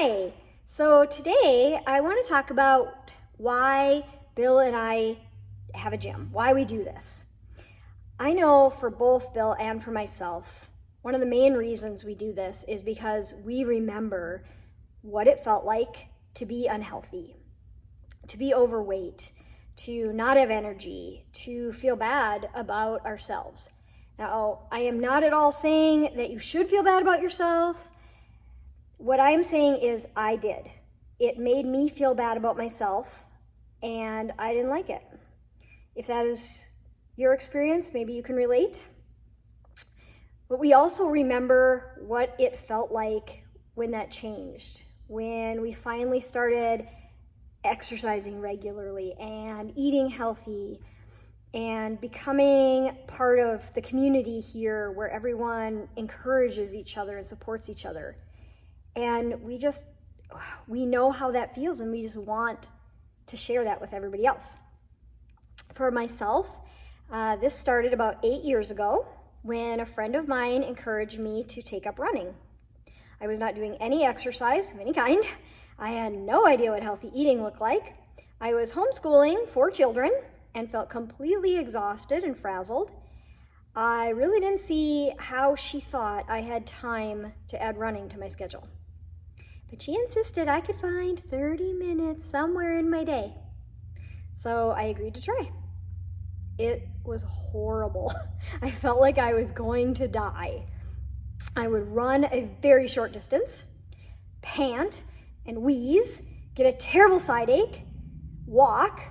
Hi! So today I want to talk about why Bill and I have a gym, why we do this. I know for both Bill and for myself, one of the main reasons we do this is because we remember what it felt like to be unhealthy, to be overweight, to not have energy, to feel bad about ourselves. Now, I am not at all saying that you should feel bad about yourself. What I'm saying is I did. It made me feel bad about myself, and I didn't like it. If that is your experience, maybe you can relate. But we also remember what it felt like when that changed, when we finally started exercising regularly and eating healthy and becoming part of the community here where everyone encourages each other and supports each other. And we know how that feels, and we just want to share that with everybody else. For myself, this started about 8 years ago when a friend of mine encouraged me to take up running. I was not doing any exercise of any kind. I had no idea what healthy eating looked like. I was homeschooling 4 children and felt completely exhausted and frazzled. I really didn't see how she thought I had time to add running to my schedule. But she insisted I could find 30 minutes somewhere in my day. So I agreed to try. It was horrible. I felt like I was going to die. I would run a very short distance, pant and wheeze, get a terrible side ache, walk,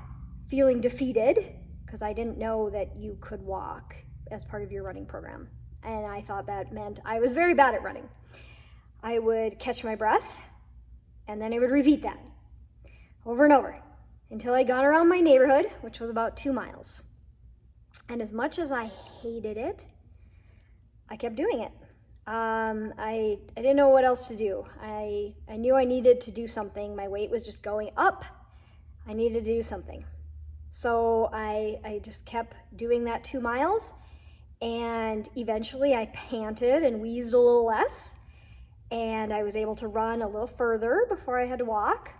feeling defeated, because I didn't know that you could walk as part of your running program. And I thought that meant I was very bad at running. I would catch my breath, and then I would repeat that over and over until I got around my neighborhood, which was about 2 miles. And as much as I hated it, I kept doing it. I didn't know what else to do. I knew I needed to do something. My weight was just going up. I needed to do something. So I just kept doing that 2 miles, and eventually I panted and wheezed a little less, and I was able to run a little further before I had to walk.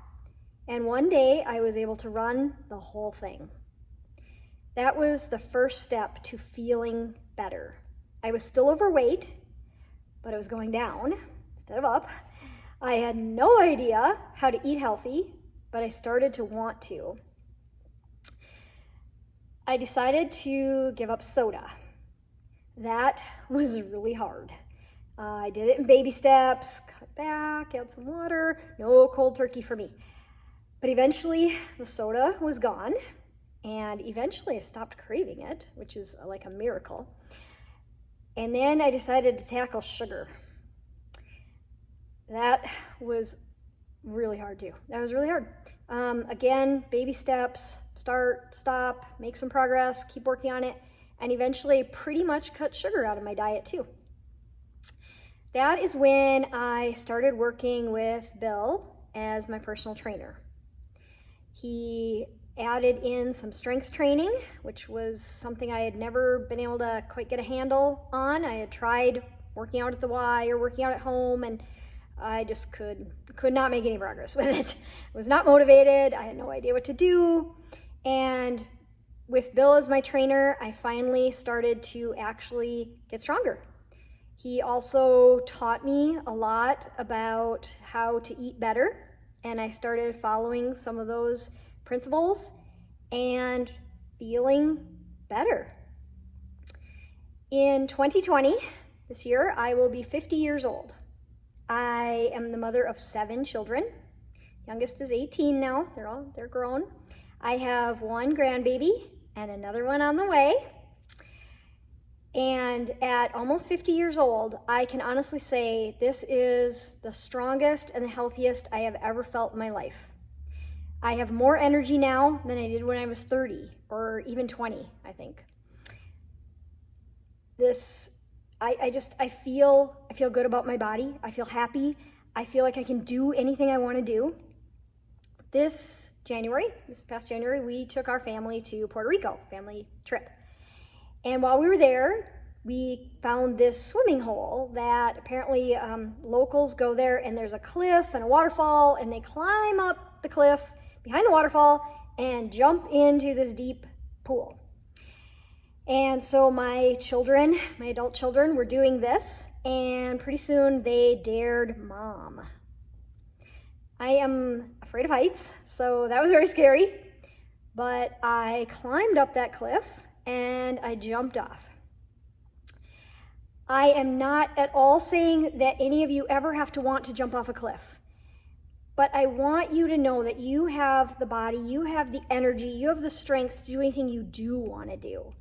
And one day I was able to run the whole thing. That was the first step to feeling better. I was still overweight, but I was going down instead of up. I had no idea how to eat healthy, but I started to want to. I decided to give up soda. That was really hard. I did it in baby steps, cut back, add some water, no cold turkey for me. But eventually the soda was gone, and eventually I stopped craving it, which is like a miracle. And then I decided to tackle sugar. That was really hard too. That was really hard. Again, baby steps, start, stop, make some progress, keep working on it, and eventually pretty much cut sugar out of my diet too. That is when I started working with Bill as my personal trainer. He added in some strength training, which was something I had never been able to quite get a handle on. I had tried working out at the Y or working out at home, and I just could not make any progress with it. I was not motivated. I had no idea what to do. And with Bill as my trainer, I finally started to actually get stronger. He also taught me a lot about how to eat better, and I started following some of those principles and feeling better. In 2020, this year, I will be 50 years old. I am the mother of 7 children. Youngest is 18 now. They're grown. I have 1 grandbaby and another one on the way. And at almost 50 years old, I can honestly say this is the strongest and the healthiest I have ever felt in my life. I have more energy now than I did when I was 30 or even 20, I think. I feel good about my body. I feel happy. I feel like I can do anything I want to do. This past January, we took our family to Puerto Rico, family trip. And while we were there, we found this swimming hole that apparently locals go there, and there's a cliff and a waterfall, and they climb up the cliff behind the waterfall and jump into this deep pool. And so my children, my adult children, were doing this, and pretty soon they dared Mom. I am afraid of heights, so that was very scary, but I climbed up that cliff and I jumped off. I am not at all saying that any of you ever have to want to jump off a cliff, but I want you to know that you have the body, you have the energy, you have the strength to do anything you do want to do.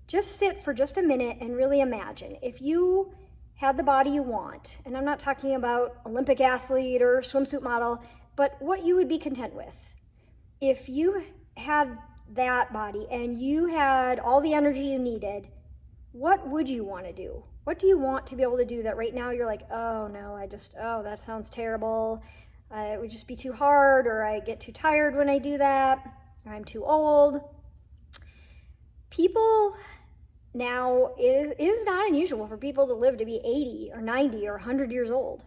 Just sit for just a minute and really imagine if you had the body you want, and I'm not talking about Olympic athlete or swimsuit model, but what you would be content with. If you had that body and you had all the energy you needed, what would you want to do? What do you want to be able to do that right now you're like, oh no, that sounds terrible. It would just be too hard, or I get too tired when I do that, or I'm too old. People now, it is not unusual for people to live to be 80 or 90 or 100 years old.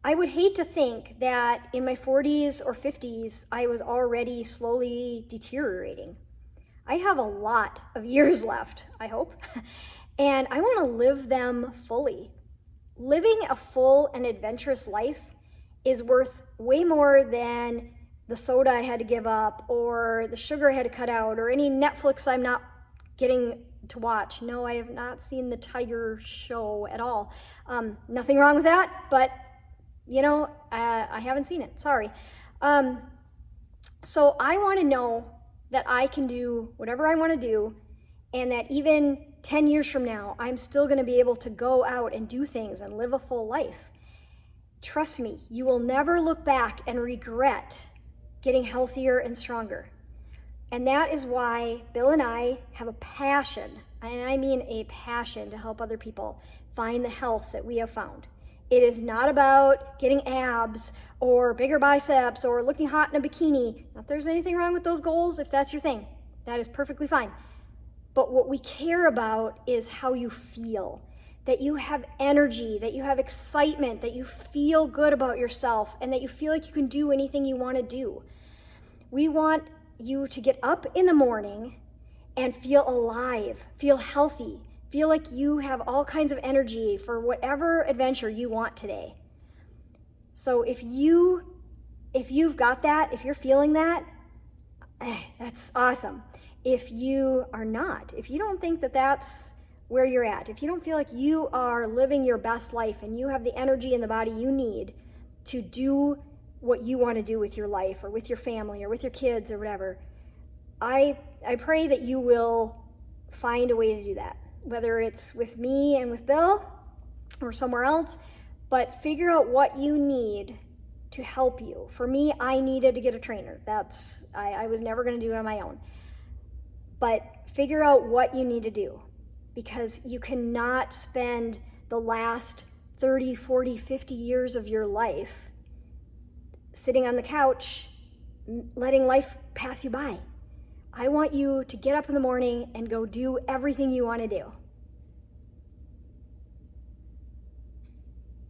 I would hate to think that in my 40s or 50s, I was already slowly deteriorating. I have a lot of years left, I hope, and I want to live them fully. Living a full and adventurous life is worth way more than the soda I had to give up, or the sugar I had to cut out, or any Netflix I'm not getting to watch. No, I have not seen the Tiger show at all. Nothing wrong with that, but I haven't seen it, sorry. So I want to know that I can do whatever I want to do, and that even 10 years from now, I'm still going to be able to go out and do things and live a full life. Trust me, you will never look back and regret getting healthier and stronger. And that is why Bill and I have a passion, and I mean a passion, to help other people find the health that we have found. It is not about getting abs or bigger biceps or looking hot in a bikini. Not that there's anything wrong with those goals. If that's your thing, that is perfectly fine. But what we care about is how you feel, that you have energy, that you have excitement, that you feel good about yourself, and that you feel like you can do anything you want to do. We want you to get up in the morning and feel alive, feel healthy, feel like you have all kinds of energy for whatever adventure you want today. So if you've got that, if you're feeling that, that's awesome. If you are not, if you don't think that that's where you're at, if you don't feel like you are living your best life and you have the energy and the body you need to do what you want to do with your life or with your family or with your kids or whatever, I pray that you will find a way to do that, whether it's with me and with Bill or somewhere else, but figure out what you need to help you. For me, I needed to get a trainer. I was never going to do it on my own. But figure out what you need to do, because you cannot spend the last 30, 40, 50 years of your life sitting on the couch, letting life pass you by. I want you to get up in the morning and go do everything you want to do.